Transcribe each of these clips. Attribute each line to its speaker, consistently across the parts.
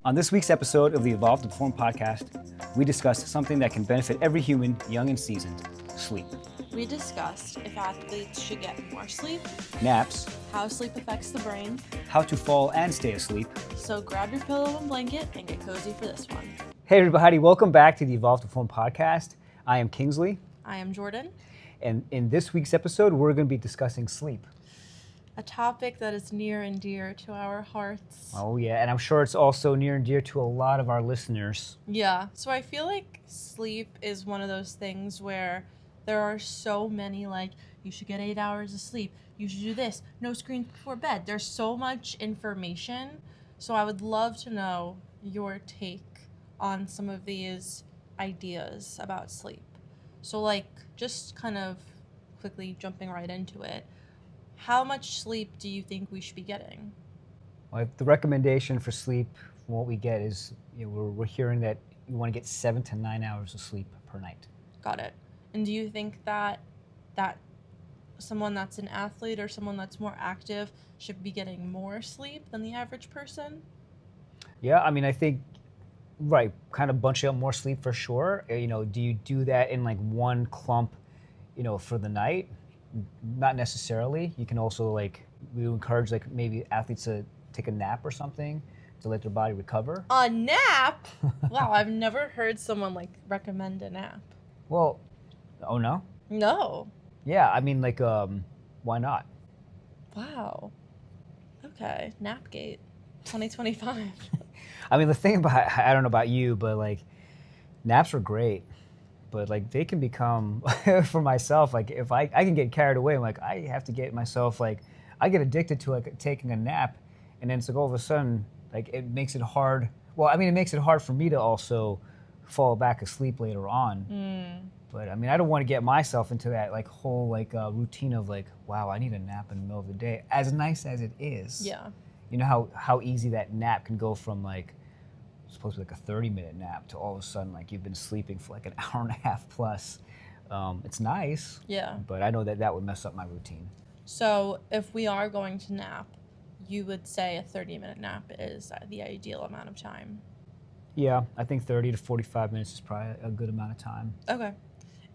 Speaker 1: On this week's episode of the Evolve to Perform podcast, we discuss something that can benefit every human, young and seasoned: sleep.
Speaker 2: We discussed if athletes should get more sleep,
Speaker 1: Naps,
Speaker 2: how sleep affects the brain,
Speaker 1: how to fall and stay asleep.
Speaker 2: so grab your pillow and blanket and get cozy for this one.
Speaker 1: Hey everybody, welcome back to the Evolve to Perform podcast. I am Kingsley,
Speaker 2: I am Jordan,
Speaker 1: and in this week's episode, we're going to be discussing sleep.
Speaker 2: a topic that is near and dear to our hearts.
Speaker 1: Oh yeah, and I'm sure it's also near and dear to a lot of our listeners.
Speaker 2: Yeah, so I feel like sleep is one of those things where there are so many, like, you should get 8 hours of sleep, you should do this, no screens before bed. There's so much information, so I would love to know your take on some of these ideas about sleep. So, like, just kind of quickly jumping right into it, how much sleep do you think we should be getting?
Speaker 1: Well, the recommendation for sleep, from what we get, is we're hearing that you want to get 7 to 9 hours of sleep per night.
Speaker 2: Got it. And do you think that someone that's an athlete or someone that's more active should be getting more sleep than the average person?
Speaker 1: Yeah, I mean, I think, right, kind of bunching up more sleep for sure. Do you do that in like one clump, for the night? Not necessarily. You can also we encourage maybe athletes to take a nap or something to let their body recover.
Speaker 2: A nap? Wow, I've never heard someone recommend a nap.
Speaker 1: Well, oh no?
Speaker 2: No.
Speaker 1: Yeah, I mean why not?
Speaker 2: Wow. Okay, Napgate 2025.
Speaker 1: I mean, the thing about, I don't know about you, but naps are great. But they can become, for myself, if I can get carried away, I have to get myself, I get addicted to taking a nap, and then it's all of a sudden, it makes it hard. Well, I mean, it makes it hard for me to also fall back asleep later on. But I mean, I don't want to get myself into that whole routine of wow, I need a nap in the middle of the day. As nice as it is.
Speaker 2: Yeah.
Speaker 1: You know how easy that nap can go from supposed to be a 30-minute nap to all of a sudden you've been sleeping for an hour and a half plus. It's nice.
Speaker 2: Yeah.
Speaker 1: But I know that would mess up my routine.
Speaker 2: So if we are going to nap, you would say a 30-minute nap is the ideal amount of time.
Speaker 1: Yeah, I think 30 to 45 minutes is probably a good amount of time.
Speaker 2: Okay.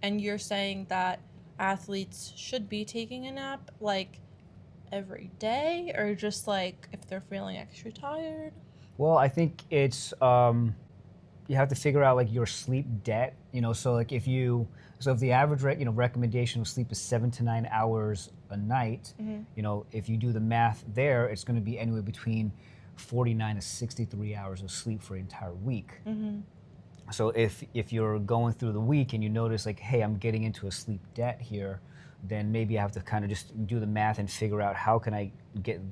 Speaker 2: And you're saying that athletes should be taking a nap every day, or just if they're feeling extra tired?
Speaker 1: Well, I think it's you have to figure out your sleep debt. So if the average recommendation of sleep is 7 to 9 hours a night, if you do the math there, it's going to be anywhere between 49 to 63 hours of sleep for an entire week. So if you're going through the week and you notice hey, I'm getting into a sleep debt here, then maybe I have to kind of just do the math and figure out how can I get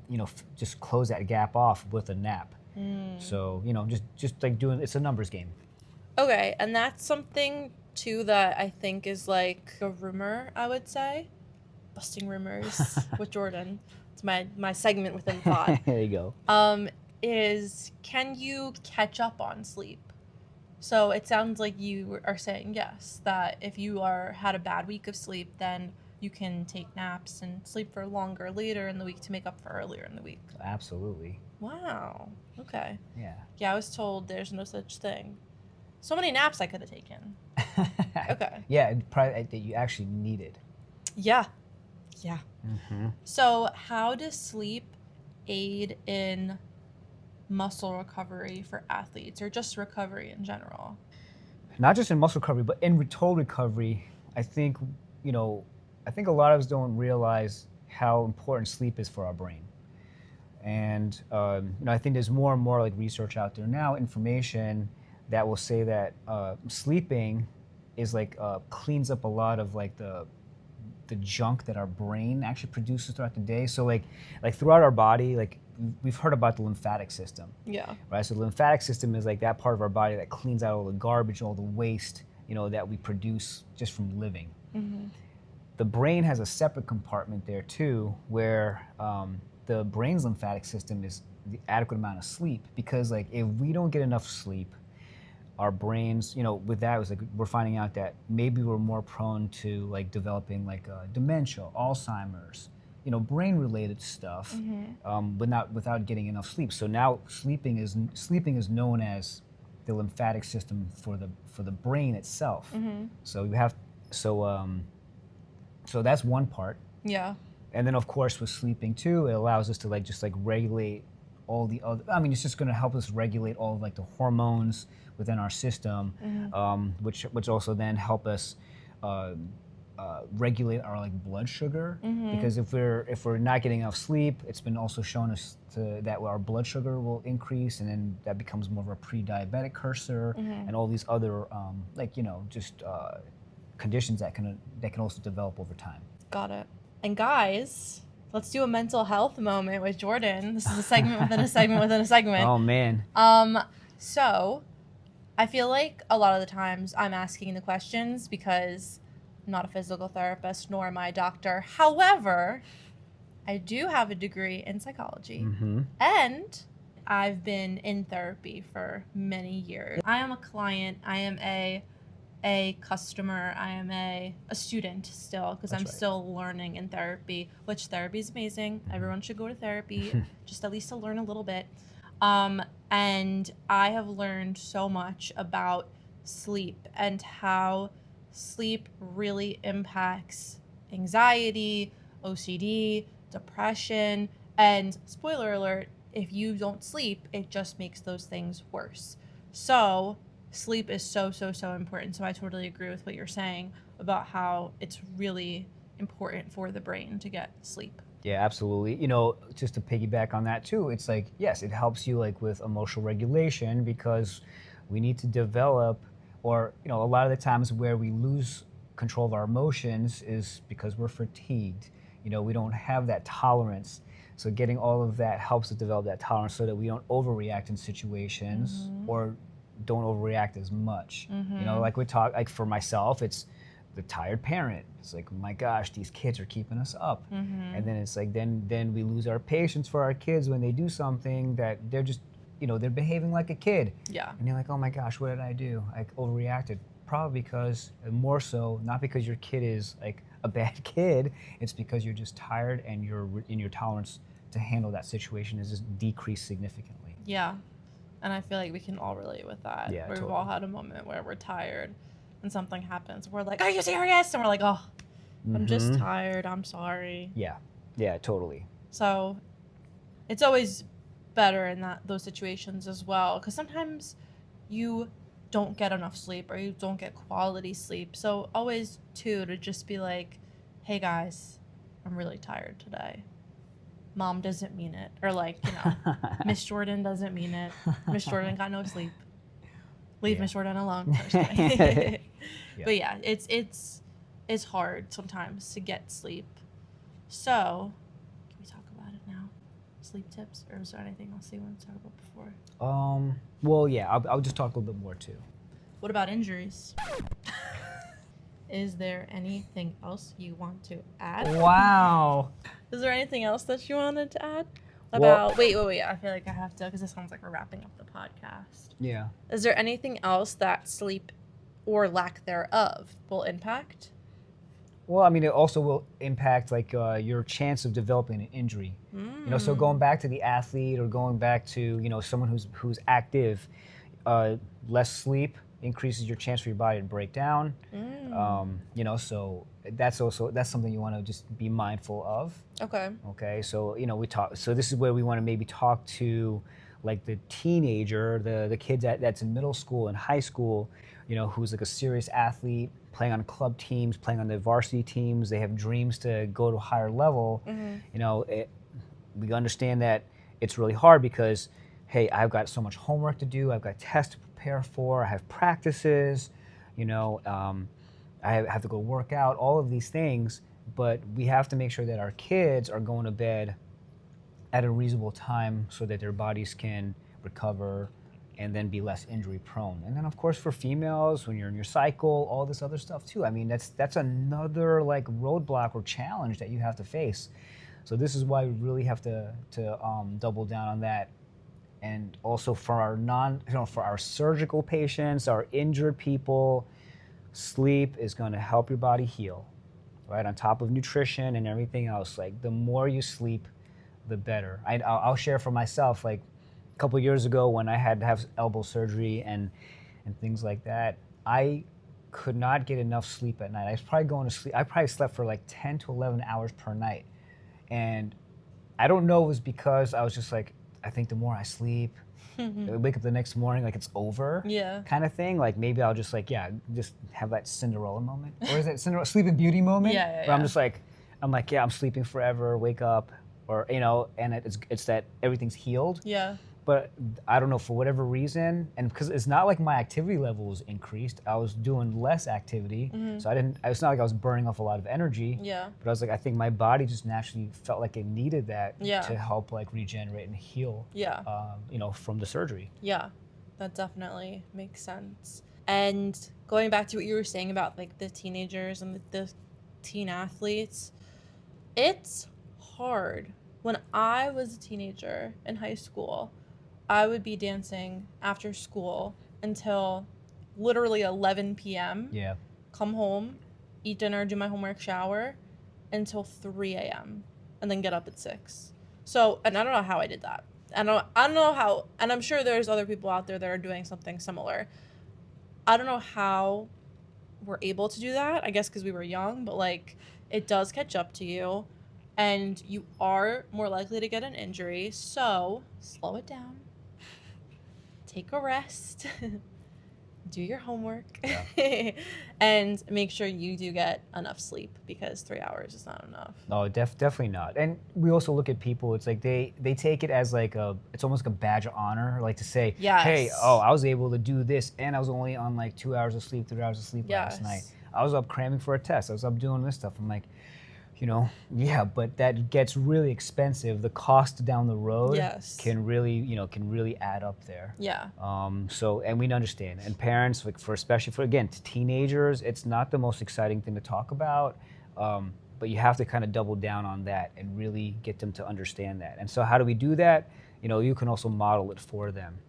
Speaker 1: just close that gap off with a nap. So just doing, it's a numbers game.
Speaker 2: Okay, and that's something too that I think is a rumor, I would say. Busting rumors with Jordan. It's my segment within the pod.
Speaker 1: There you go.
Speaker 2: Is can you catch up on sleep? So it sounds like you are saying yes, that if you had a bad week of sleep, then you can take naps and sleep for longer later in the week to make up for earlier in the week.
Speaker 1: Absolutely.
Speaker 2: Wow. Okay.
Speaker 1: Yeah.
Speaker 2: Yeah, I was told there's no such thing. So many naps I could have taken. Okay.
Speaker 1: Yeah, probably that you actually needed.
Speaker 2: Yeah. Yeah.
Speaker 1: Mm-hmm.
Speaker 2: So how does sleep aid in muscle recovery for athletes, or just recovery in general?
Speaker 1: Not just in muscle recovery, but in total recovery. I think a lot of us don't realize how important sleep is for our brain. And I think there's more and more research out there now, information that will say that sleeping is cleans up a lot of the junk that our brain actually produces throughout the day. So throughout our body, we've heard about the lymphatic system.
Speaker 2: Yeah.
Speaker 1: Right. So the lymphatic system is that part of our body that cleans out all the garbage, all the waste, that we produce just from living.
Speaker 2: Mm-hmm.
Speaker 1: The brain has a separate compartment there too, where the brain's lymphatic system is the adequate amount of sleep, because if we don't get enough sleep, our brains, with that, it was we're finding out that maybe we're more prone to developing dementia, Alzheimer's, brain related stuff, but not without getting enough sleep. So now sleeping is known as the lymphatic system for the brain itself. So you have so that's one part.
Speaker 2: Yeah.
Speaker 1: And then of course with sleeping too, it allows us to just regulate all the other. I mean, it's just going to help us regulate all of the hormones within our system, which also then help us regulate our blood sugar. Because if we're not getting enough sleep, it's been also shown us that our blood sugar will increase, and then that becomes more of a pre-diabetic cursor, and all these other conditions that can also develop over time.
Speaker 2: Got it. And guys, let's do a mental health moment with Jordan. This is a segment within a segment within a segment.
Speaker 1: Oh man.
Speaker 2: So I feel like a lot of the times I'm asking the questions because I'm not a physical therapist, nor am I a doctor. However, I do have a degree in psychology, and I've been in therapy for many years. I am a client. I am a customer. I am a student still, because I'm still learning in therapy, which therapy is amazing. Everyone should go to therapy, just at least to learn a little bit. And I have learned so much about sleep and how sleep really impacts anxiety, OCD, depression, and spoiler alert, if you don't sleep, it just makes those things worse. So sleep is so important. So I totally agree with what you're saying about how it's really important for the brain to get sleep.
Speaker 1: Yeah, absolutely. Just to piggyback on that too, it's yes, it helps you with emotional regulation, because we need to develop, or a lot of the times where we lose control of our emotions is because we're fatigued. We don't have that tolerance. So getting all of that helps us develop that tolerance so that we don't overreact in situations, or don't overreact as much. We talk, for myself, it's the tired parent. It's my gosh, these kids are keeping us up. And then it's then we lose our patience for our kids when they do something that they're just, they're behaving like a kid.
Speaker 2: Yeah.
Speaker 1: And you're oh my gosh, what did I do? I overreacted. Probably because, more so, not because your kid is a bad kid, it's because you're just tired, and your tolerance to handle that situation is just decreased significantly.
Speaker 2: Yeah. And I feel like we can all relate with that.
Speaker 1: Yeah,
Speaker 2: We've
Speaker 1: totally.
Speaker 2: all had a moment where we're tired and something happens. We're like, are you serious? And we're like, oh, I'm just tired. I'm sorry.
Speaker 1: Yeah. Yeah, totally.
Speaker 2: So it's always better in those situations as well, because sometimes you don't get enough sleep, or you don't get quality sleep. So always to just be like, hey guys, I'm really tired today. Mom doesn't mean it. Or Miss Jordan doesn't mean it. Miss Jordan got no sleep. Leave Miss Jordan alone. No, just kidding. But yeah, it's hard sometimes to get sleep. So can we talk about it now? Sleep tips, or is there anything else you want to talk about before?
Speaker 1: Well, yeah, I'll just talk a little bit more too.
Speaker 2: What about injuries? Is there anything else you want to add?
Speaker 1: Wow.
Speaker 2: Is there anything else that you wanted to add? About wait, I feel like I have to, because it sounds like we're wrapping up the podcast.
Speaker 1: Yeah.
Speaker 2: Is there anything else that sleep or lack thereof will impact?
Speaker 1: Well, I mean, it also will impact your chance of developing an injury. So going back to the athlete, or going back to someone who's active, less sleep increases your chance for your body to break down. So that's something you want to just be mindful of. Okay. So So this is where we want to maybe talk to the teenager, the kid that's in middle school and high school, who's a serious athlete, playing on club teams, playing on the varsity teams. They have dreams to go to a higher level. We understand that it's really hard because, hey, I've got so much homework to do. I've got tests to prepare for. I have practices. I have to go work out. All of these things, but we have to make sure that our kids are going to bed at a reasonable time so that their bodies can recover and then be less injury prone. And then of course for females, when you're in your cycle, all this other stuff too. I mean, that's another roadblock or challenge that you have to face. So this is why we really have to double down on that. And also for our for our surgical patients, our injured people, sleep is going to help your body heal. right? On top of nutrition and everything else, like the more you sleep, the better. I'll share for myself, like a couple years ago when I had to have elbow surgery and things like that, I could not get enough sleep at night. I was probably going to sleep. I probably slept for like 10 to 11 hours per night. And I don't know, it was because I was just like, I think the more I sleep, I wake up the next morning like it's over,
Speaker 2: Yeah.
Speaker 1: kind of thing. Like maybe I'll just like, just have that Cinderella moment. Or is it Cinderella, Sleeping Beauty moment?
Speaker 2: Yeah.
Speaker 1: Where I'm just like, I'm sleeping forever, wake up, or, and it's that everything's healed.
Speaker 2: Yeah.
Speaker 1: But I don't know, for whatever reason, and because it's not like my activity level was increased, I was doing less activity, so it's not like I was burning off a lot of energy.
Speaker 2: Yeah.
Speaker 1: But I was like, I think my body just naturally felt like it needed that
Speaker 2: Yeah.
Speaker 1: to help like regenerate and heal.
Speaker 2: Yeah.
Speaker 1: From the surgery.
Speaker 2: Yeah, that definitely makes sense. And going back to what you were saying about like the teenagers and the teen athletes, it's hard. When I was a teenager in high school, I would be dancing after school until literally 11 p.m.
Speaker 1: Yeah.
Speaker 2: Come home, eat dinner, do my homework, shower until 3 a.m. and then get up at 6. So, and I don't know how I did that. I don't know how, and I'm sure there's other people out there that are doing something similar. I don't know how we're able to do that. I guess because we were young, but like it does catch up to you and you are more likely to get an injury. So slow it down. Take a rest. Do your homework.
Speaker 1: Yeah.
Speaker 2: And make sure you do get enough sleep because 3 hours is not enough.
Speaker 1: No, definitely not. And we also look at people, it's like they take it as like it's almost like a badge of honor, like to say,
Speaker 2: Yes.
Speaker 1: hey, I was able to do this and I was only on like 2 hours of sleep, 3 hours of sleep last night. I was up cramming for a test. I was up doing this stuff. I'm like, but that gets really expensive. The cost down the road can really add up there.
Speaker 2: Yeah.
Speaker 1: And we understand. And parents, like especially for again teenagers, it's not the most exciting thing to talk about. But you have to kind of double down on that and really get them to understand that. And so how do we do that? You can also model it for them,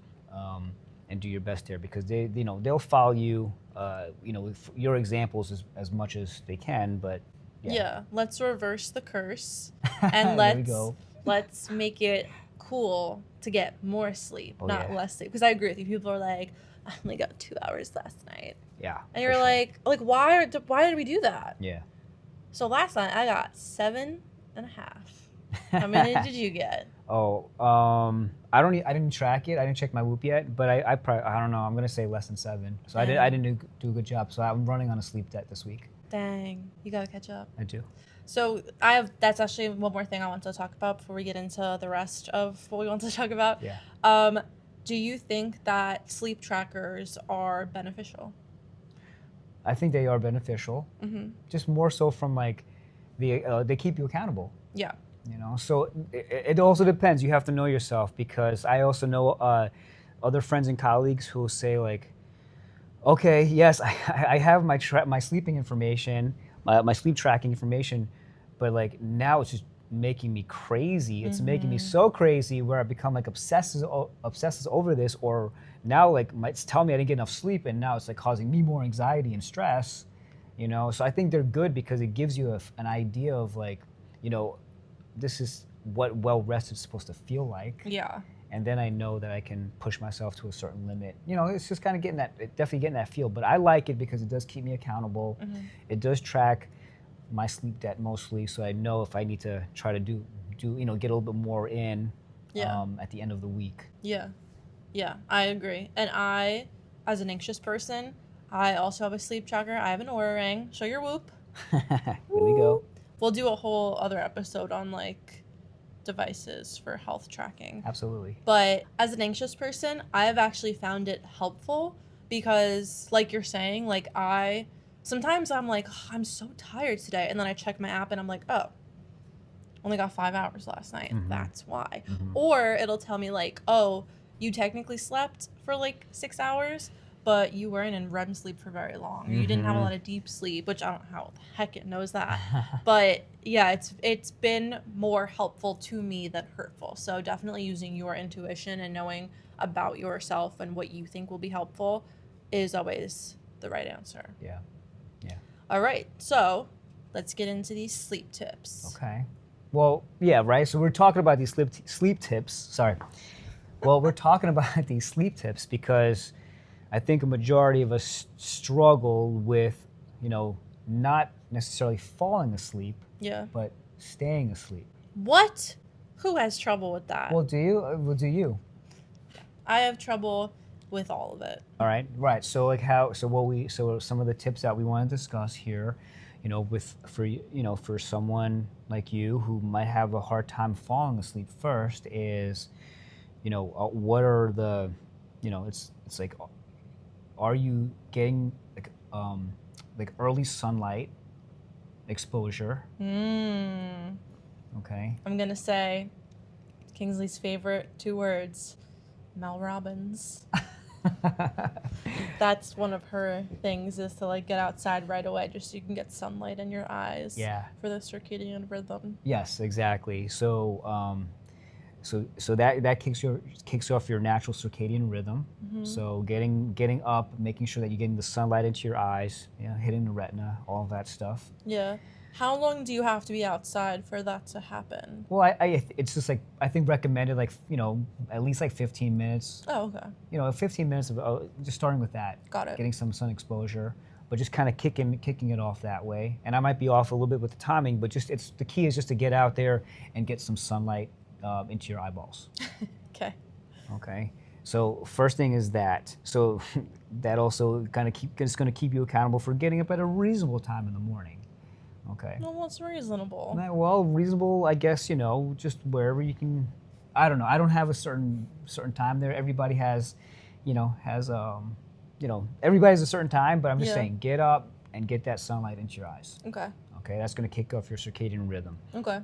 Speaker 1: and do your best there because they'll follow you, with your examples as much as they can, but.
Speaker 2: Yeah, let's reverse the curse and let's make it cool to get more sleep, not less sleep. Because I agree with you. People are like, I only got 2 hours last night.
Speaker 1: Yeah.
Speaker 2: And you're like, why did we do that?
Speaker 1: Yeah.
Speaker 2: So last night I got 7.5. How many did you get?
Speaker 1: I didn't track it. I didn't check my Whoop yet, but I don't know. I'm gonna say less than 7. So I didn't do a good job. So I'm running on a sleep debt this week.
Speaker 2: Dang, you gotta catch up.
Speaker 1: I do.
Speaker 2: So that's actually one more thing I want to talk about before we get into the rest of what we want to talk about.
Speaker 1: Yeah.
Speaker 2: Do you think that sleep trackers are beneficial?
Speaker 1: I think they are beneficial.
Speaker 2: Mm-hmm.
Speaker 1: Just more so from like they keep you accountable.
Speaker 2: Yeah.
Speaker 1: So it also depends. You have to know yourself because I also know other friends and colleagues who will say like, okay, yes, I have my sleeping information, my sleep tracking information, but like now it's just making me crazy. It's making me so crazy where I become like obsesses over this, or now like it's telling me I didn't get enough sleep, and now it's like causing me more anxiety and stress. So I think they're good because it gives you an idea of like, this is what well rested is supposed to feel like.
Speaker 2: Yeah.
Speaker 1: And then I know that I can push myself to a certain limit. It's just kind of definitely getting that feel. But I like it because it does keep me accountable. Mm-hmm. It does track my sleep debt mostly, so I know if I need to try to do get a little bit more in at the end of the week.
Speaker 2: Yeah. Yeah, I agree. And I, as an anxious person, I also have a sleep tracker. I have an Oura Ring. Show your Whoop.
Speaker 1: There we go.
Speaker 2: We'll do a whole other episode on like devices for health tracking.
Speaker 1: Absolutely.
Speaker 2: But as an anxious person, I have actually found it helpful because like you're saying, like sometimes I'm like, oh, I'm so tired today. And then I check my app and I'm like, oh, only got 5 hours last night. Mm-hmm. That's why. Mm-hmm. Or it'll tell me like, oh, you technically slept for like 6 hours, but you weren't in REM sleep for very long. Mm-hmm. You didn't have a lot of deep sleep, which I don't know how the heck it knows that. But yeah, it's been more helpful to me than hurtful. So definitely using your intuition and knowing about yourself and what you think will be helpful is always the right answer.
Speaker 1: Yeah. Yeah.
Speaker 2: All right. So let's get into these sleep tips.
Speaker 1: Okay. Well, yeah, right. So we're talking about these sleep tips. Sorry. Well, we're talking about these sleep tips because I think a majority of us struggle with, not necessarily falling asleep,
Speaker 2: Yeah.
Speaker 1: but staying asleep.
Speaker 2: What? Who has trouble with that?
Speaker 1: Well, do you? Well, do you?
Speaker 2: I have trouble with all of it.
Speaker 1: All right. Right. So so some of the tips that we want to discuss here, for someone like you who might have a hard time falling asleep first is, what are the, it's like, are you getting like early sunlight exposure? Okay.
Speaker 2: I'm going to say Kingsley's favorite 2 words, Mel Robbins. That's one of her things, is to like get outside right away just so you can get sunlight in your eyes.
Speaker 1: Yeah.
Speaker 2: For the circadian rhythm.
Speaker 1: Yes, exactly. So so that kicks off your natural circadian rhythm. So getting up, making sure that you're getting the sunlight into your eyes, hitting the retina, all of that stuff.
Speaker 2: Yeah. How long do you have to be outside for that to happen?
Speaker 1: Well, it's just like, I think recommended like, at least like 15 minutes.
Speaker 2: Oh, okay.
Speaker 1: 15 minutes of just starting with that.
Speaker 2: Got it.
Speaker 1: Getting some sun exposure, but just kind of kicking it off that way. And I might be off a little bit with the timing, but the key is just to get out there and get some sunlight into your eyeballs.
Speaker 2: Okay.
Speaker 1: Okay. So first thing is that. So that also kind of it's going to keep you accountable for getting up at a reasonable time in the morning. Okay.
Speaker 2: Well, what's reasonable?
Speaker 1: Well, reasonable, I guess, just wherever you can. I don't know. I don't have a certain time there. Everybody has everybody's a certain time, but I'm just saying, get up and get that sunlight into your eyes.
Speaker 2: Okay.
Speaker 1: Okay, that's going to kick off your circadian rhythm.
Speaker 2: Okay.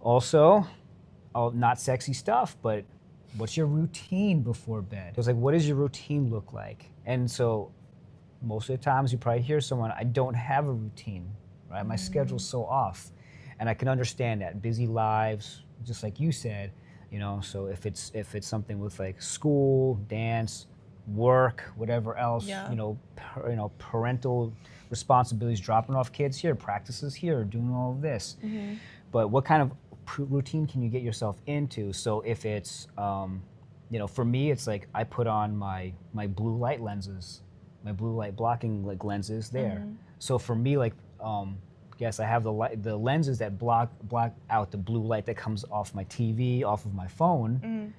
Speaker 1: Also, not sexy stuff, but what's your routine before bed? It's like, what does your routine look like? And so most of the times you probably hear someone, I don't have a routine, right? My schedule's so off. And I can understand that. Busy lives, just like you said, so if it's something with like school, dance, work, whatever else, parental responsibilities, dropping off kids here, practices here, doing all of this. But what kind of routine can you get yourself into? So if it's, for me, it's like I put on my blue light lenses, my blue light blocking like lenses there. So for me, like, yes, I have the lenses that block out the blue light that comes off my TV, off of my phone.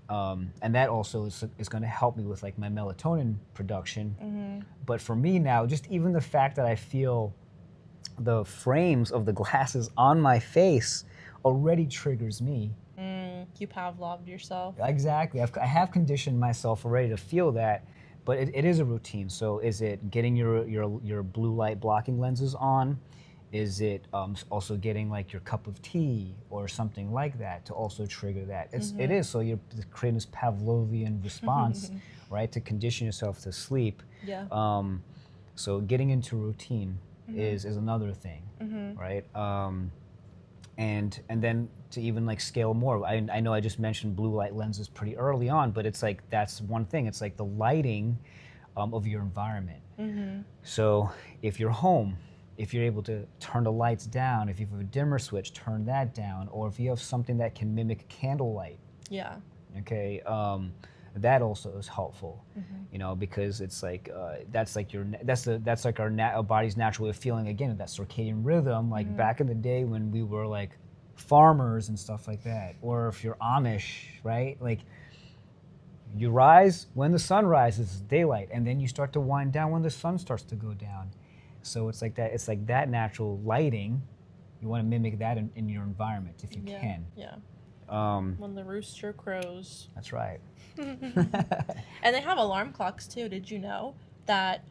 Speaker 1: And that also is going to help me with like my melatonin production. But for me now, just even the fact that I feel the frames of the glasses on my face already triggers me.
Speaker 2: You Pavloved yourself.
Speaker 1: Exactly. I have conditioned myself already to feel that, but it is a routine. So is it getting your blue light blocking lenses on? Is it also getting like your cup of tea or something like that to also trigger that? It is. So you're creating this Pavlovian response, right, to condition yourself to sleep.
Speaker 2: Yeah.
Speaker 1: So getting into routine is another thing, right? And then to even like scale more, I know I just mentioned blue light lenses pretty early on, but it's like that's one thing. It's like the lighting of your environment. So if you're home, if you're able to turn the lights down, if you have a dimmer switch, turn that down, or if you have something that can mimic candlelight.
Speaker 2: Yeah.
Speaker 1: Okay. That also is helpful, because it's like that's like our body's natural way of feeling, again, that circadian rhythm, like back in the day when we were like farmers and stuff like that, or if you're Amish, right? Like you rise when the sun rises, daylight, and then you start to wind down when the sun starts to go down. So it's like that. It's like that natural lighting. You want to mimic that in your environment if you can.
Speaker 2: Yeah. When the rooster crows.
Speaker 1: That's right.
Speaker 2: And they have alarm clocks too. Did you know that,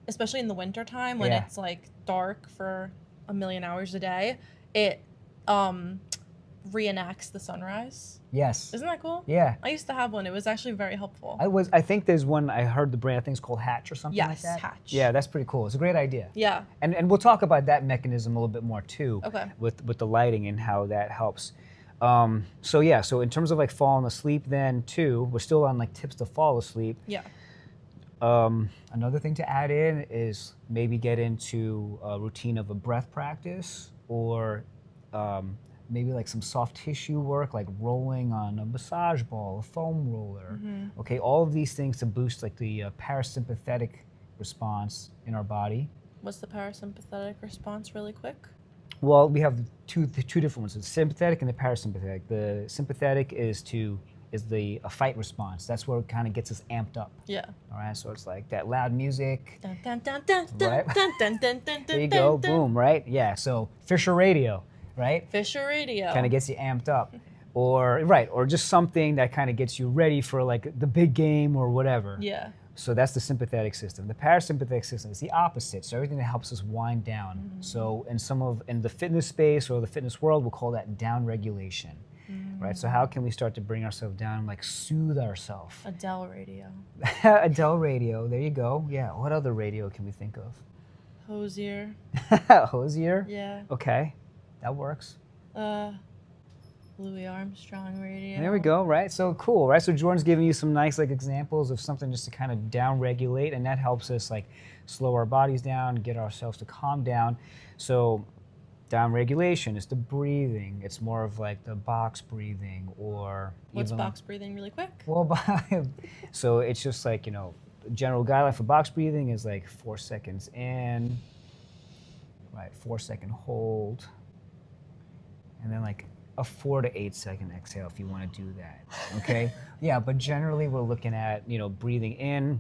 Speaker 2: especially in the wintertime when it's like dark for a million hours a day, it reenacts the sunrise?
Speaker 1: Yes.
Speaker 2: Isn't that cool?
Speaker 1: Yeah.
Speaker 2: I used to have one. It was actually very helpful.
Speaker 1: I think there's one, I heard the brand, I think it's called Hatch or something like that.
Speaker 2: Yes, Hatch.
Speaker 1: Yeah, that's pretty cool. It's a great idea.
Speaker 2: Yeah.
Speaker 1: And we'll talk about that mechanism a little bit more too.
Speaker 2: Okay.
Speaker 1: With the lighting and how that helps. So in terms of like falling asleep then too, we're still on like tips to fall asleep.
Speaker 2: Yeah.
Speaker 1: Another thing to add in is maybe get into a routine of a breath practice, or maybe like some soft tissue work, like rolling on a massage ball, a foam roller. Okay, all of these things to boost like the parasympathetic response in our body.
Speaker 2: What's the parasympathetic response, really quick?
Speaker 1: Well, we have the two different ones: the sympathetic and the parasympathetic. The sympathetic is the a fight response. That's where it kind of gets us amped up.
Speaker 2: Yeah.
Speaker 1: All right, so it's like that loud music.
Speaker 2: Dun, dun, dun, dun,
Speaker 1: Right.
Speaker 2: dun, dun, dun, dun,
Speaker 1: There you
Speaker 2: dun,
Speaker 1: go,
Speaker 2: dun.
Speaker 1: boom, right? Yeah, so Fisher radio, right?
Speaker 2: Fisher radio.
Speaker 1: Kind of gets you amped up. Or just something that kind of gets you ready for like the big game or whatever.
Speaker 2: Yeah.
Speaker 1: So that's the sympathetic system. The parasympathetic system is the opposite. So everything that helps us wind down. So in the fitness space or the fitness world, we'll call that down regulation. Right? So how can we start to bring ourselves down and like soothe ourselves?
Speaker 2: Adele radio.
Speaker 1: Adele radio, there you go. Yeah, what other radio can we think of?
Speaker 2: Hosier.
Speaker 1: Hosier?
Speaker 2: Yeah.
Speaker 1: Okay, that works.
Speaker 2: Louis Armstrong radio.
Speaker 1: There we go, right? So cool, right? So Jordan's giving you some nice like examples of something just to kind of down regulate, and that helps us like slow our bodies down, get ourselves to calm down. So down regulation is the breathing. It's more of like the box breathing, or
Speaker 2: What's
Speaker 1: even
Speaker 2: box breathing, really quick?
Speaker 1: well, so it's just like, you know, general guideline for box breathing is like 4 seconds in, right? 4 second hold, and then like a 4 to 8 second exhale if you want to do that. Okay. Yeah, but generally we're looking at, you know, breathing in.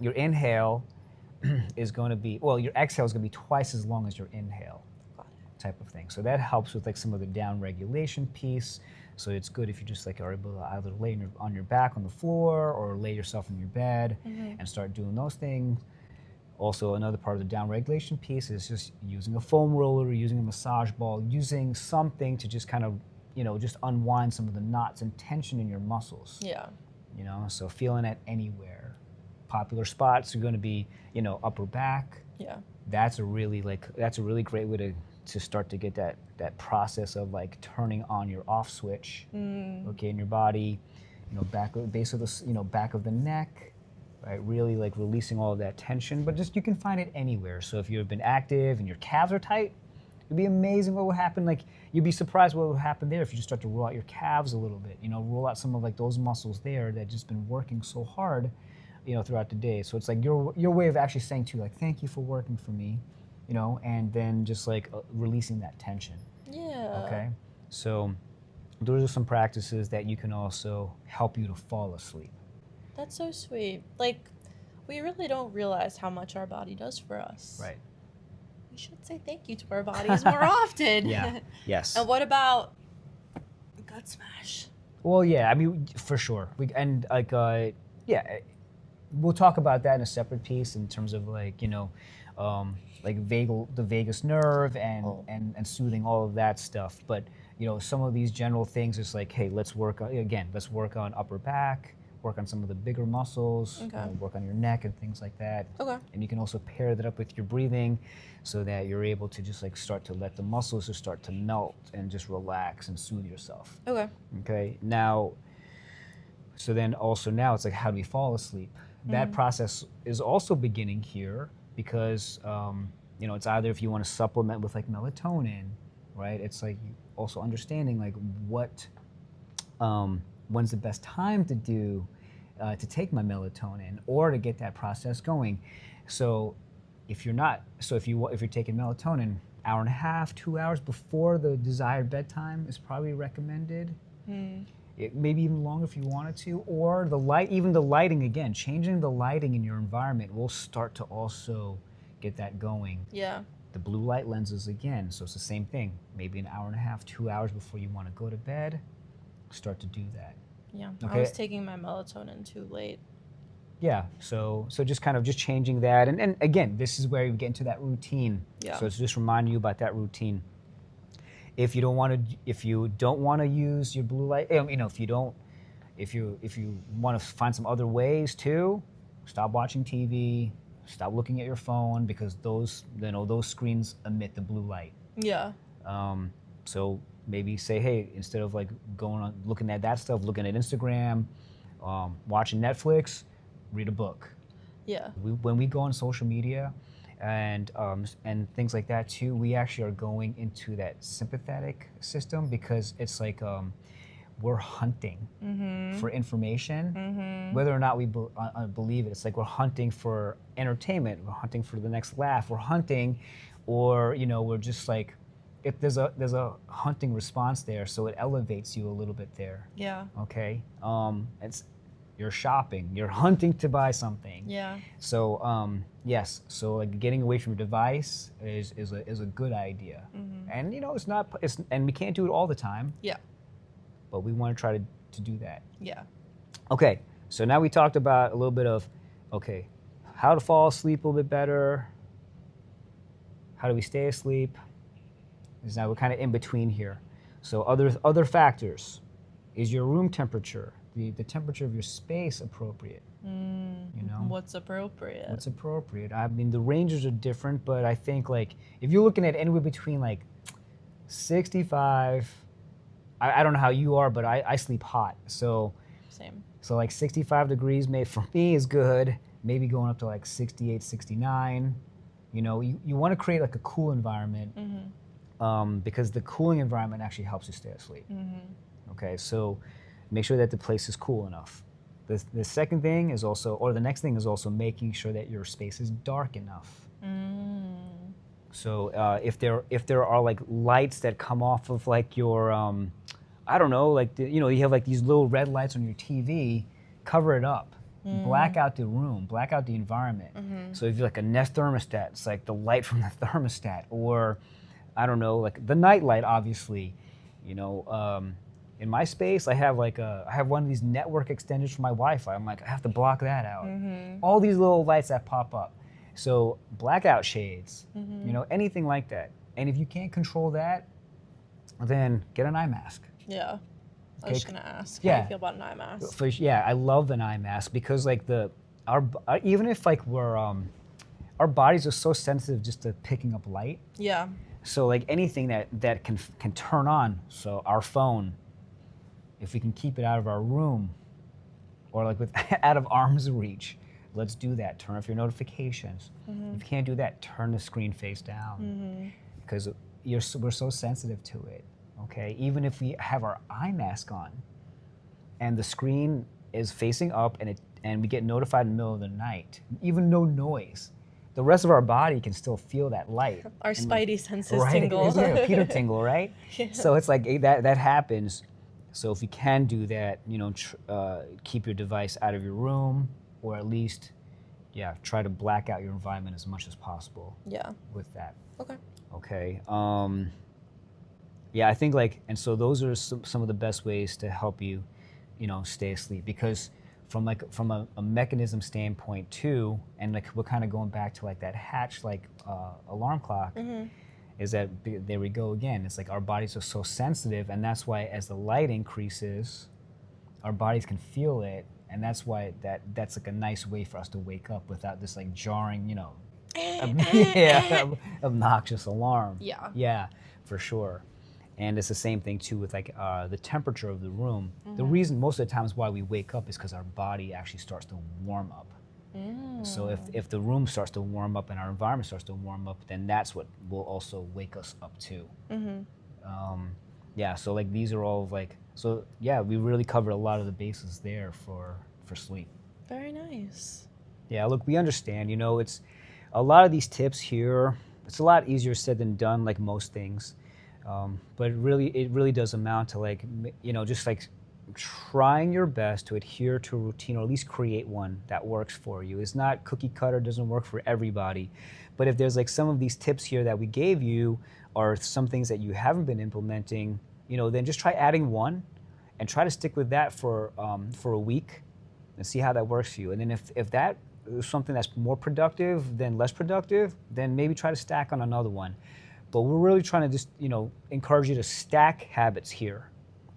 Speaker 1: Your inhale is going to be, well, your exhale is going to be twice as long as your inhale. Type of thing. So that helps with like some of the down regulation piece. So it's good if you just like are able to either lay on your back on the floor or lay yourself in your bed and start doing those things. Also, another part of the down regulation piece is just using a foam roller, using a massage ball, using something to just kind of, you know, just unwind some of the knots and tension in your muscles.
Speaker 2: Yeah.
Speaker 1: You know, so feeling it anywhere. Popular spots are going to be, you know, upper back.
Speaker 2: Yeah.
Speaker 1: That's a really great way to start to get that process of like turning on your off switch, okay, in your body, you know, base of the, you know, back of the neck, right? Really like releasing all of that tension, but just you can find it anywhere. So if you've been active and your calves are tight, it'd be amazing what will happen. Like you'd be surprised what will happen there if you just start to roll out your calves a little bit, you know, roll out some of like those muscles there that just been working so hard, you know, throughout the day. So it's like your way of actually saying to you, like, thank you for working for me. You know, and then just like releasing that tension.
Speaker 2: Yeah.
Speaker 1: Okay. So those are some practices that you can also help you to fall asleep.
Speaker 2: That's so sweet. Like, we really don't realize how much our body does for us.
Speaker 1: Right.
Speaker 2: We should say thank you to our bodies more often.
Speaker 1: Yeah. Yes.
Speaker 2: And what about gut smash?
Speaker 1: Well, yeah. I mean, for sure. Yeah, we'll talk about that in a separate piece in terms of like, you know, like the vagus nerve and soothing all of that stuff. But you know, some of these general things is like, hey, let's work on upper back, work on some of the bigger muscles, work on your neck and things like that.
Speaker 2: Okay.
Speaker 1: And you can also pair that up with your breathing, so that you're able to just like start to let the muscles just start to melt and just relax and soothe yourself.
Speaker 2: Okay.
Speaker 1: Okay. Now, so then also now it's like, how do we fall asleep? That process is also beginning here. Because, you know, it's either if you want to supplement with like melatonin, right? It's like also understanding like when's the best time to to take my melatonin or to get that process going. So if you're taking melatonin, hour and a half, 2 hours before the desired bedtime is probably recommended. Maybe even longer if you wanted to, or the lighting again, changing the lighting in your environment will start to also get that going.
Speaker 2: Yeah.
Speaker 1: The blue light lenses again, so it's the same thing. Maybe an hour and a half, 2 hours before you want to go to bed, start to do that.
Speaker 2: Yeah.
Speaker 1: Okay.
Speaker 2: I was taking my melatonin too late.
Speaker 1: Yeah, so just kind of just changing that, and again, this is where you get into that routine.
Speaker 2: Yeah.
Speaker 1: So it's just reminding you about that routine. If you don't want to use your blue light, you know, if you want to find some other ways too, stop watching TV, stop looking at your phone, because those screens emit the blue light.
Speaker 2: Yeah.
Speaker 1: So maybe say, hey, instead of like going on looking at that stuff, looking at Instagram, watching Netflix, read a book.
Speaker 2: Yeah.
Speaker 1: When we go on social media and things like that too, we actually are going into that sympathetic system because it's like we're hunting for information, whether or not we believe it. It's like we're hunting for entertainment, we're hunting for the next laugh, we're hunting, or we're just like, if there's a hunting response there, so it elevates you a little bit there.
Speaker 2: Yeah.
Speaker 1: Okay. You're shopping, you're hunting to buy something.
Speaker 2: Yeah.
Speaker 1: So yes, so like getting away from your device is a good idea. And and we can't do it all the time.
Speaker 2: Yeah.
Speaker 1: But we want to try to do that.
Speaker 2: Yeah.
Speaker 1: Okay, so now we talked about a little bit of, okay, how to fall asleep a little bit better. How do we stay asleep? Is now we're kind of in between here. So other factors. Is your room temperature, the temperature of your space appropriate?
Speaker 2: What's appropriate?
Speaker 1: What's appropriate? I mean, the ranges are different, but I think like if you're looking at anywhere between like 65, I don't know how you are, but I sleep hot. So
Speaker 2: Same.
Speaker 1: So like 65 degrees for me is good. Maybe going up to like 68, 69. You want to create like a cool environment because the cooling environment actually helps you stay asleep. Okay, so make sure that the place is cool enough. The second thing is also, or the next thing is also making sure that your space is dark enough. So if there are like lights that come off of like your I don't know, like you have like these little red lights on your TV, cover it up, black out the room, black out the environment. So if you're like a Nest thermostat, it's like the light from the thermostat, or I don't know, like the night light, obviously. In my space, I have one of these network extenders for my Wi-Fi. I'm like, I have to block that out. All these little lights that pop up. So blackout shades, anything like that. And if you can't control that, then get an eye mask.
Speaker 2: Yeah. I was just gonna ask
Speaker 1: Yeah.
Speaker 2: how you feel about an eye mask.
Speaker 1: I love an eye mask because like even if like our bodies are so sensitive just to picking up light.
Speaker 2: Yeah.
Speaker 1: So like anything that can turn on, so our phone, if we can keep it out of our room, or like out of arm's reach, let's do that. Turn off your notifications. If you can't do that, turn the screen face down, because we're so sensitive to it. Okay, even if we have our eye mask on, and the screen is facing up, and we get notified in the middle of the night, even no noise, the rest of our body can still feel that light.
Speaker 2: Our spidey senses
Speaker 1: right?
Speaker 2: tingle.
Speaker 1: Yeah, Peter tingle, right?
Speaker 2: Yeah.
Speaker 1: So it's like that happens. So if you can do that, keep your device out of your room, or at least, try to black out your environment as much as possible.
Speaker 2: Yeah.
Speaker 1: With that.
Speaker 2: Okay.
Speaker 1: Okay. I think and so those are some of the best ways to help you, stay asleep, because from a mechanism standpoint too, and like we're kind of going back to like that Hatch alarm clock, is that there we go again. It's like our bodies are so sensitive, and that's why as the light increases, our bodies can feel it, and that's why that's like a nice way for us to wake up without this like jarring, obnoxious alarm.
Speaker 2: Yeah.
Speaker 1: Yeah, for sure. And it's the same thing too with like the temperature of the room. The reason most of the times why we wake up is because our body actually starts to warm up. So if the room starts to warm up and our environment starts to warm up, then that's what will also wake us up too. So like these are all we really covered a lot of the bases there for sleep.
Speaker 2: Very nice.
Speaker 1: Yeah, look, we understand, it's a lot of these tips here, it's a lot easier said than done, like most things. But it really does amount to just like trying your best to adhere to a routine, or at least create one that works for you. It's not cookie cutter, doesn't work for everybody. But if there's like some of these tips here that we gave you, or some things that you haven't been implementing, then just try adding one and try to stick with that for a week and see how that works for you. And then if that is something that's more productive than less productive, then maybe try to stack on another one. But we're really trying to just, encourage you to stack habits here.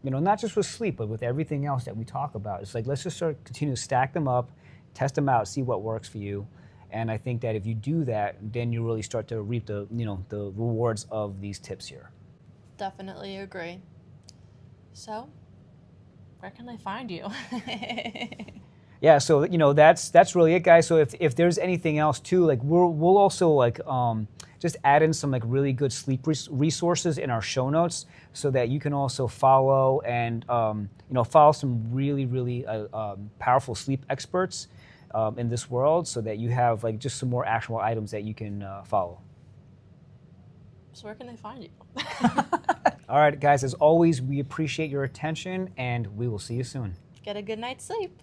Speaker 1: Not just with sleep, but with everything else that we talk about. It's like, let's just continue to stack them up, test them out, see what works for you. And I think that if you do that, then you really start to reap the rewards of these tips here.
Speaker 2: Definitely agree. So, where can they find you?
Speaker 1: Yeah, so that's really it, guys. So if there's anything else too, like we'll also like just add in some like really good sleep resources in our show notes, so that you can also follow and follow some really powerful sleep experts in this world, so that you have like just some more actionable items that you can follow.
Speaker 2: So where can they find you?
Speaker 1: All right, guys. As always, we appreciate your attention, and we will see you soon.
Speaker 2: Get a good night's sleep.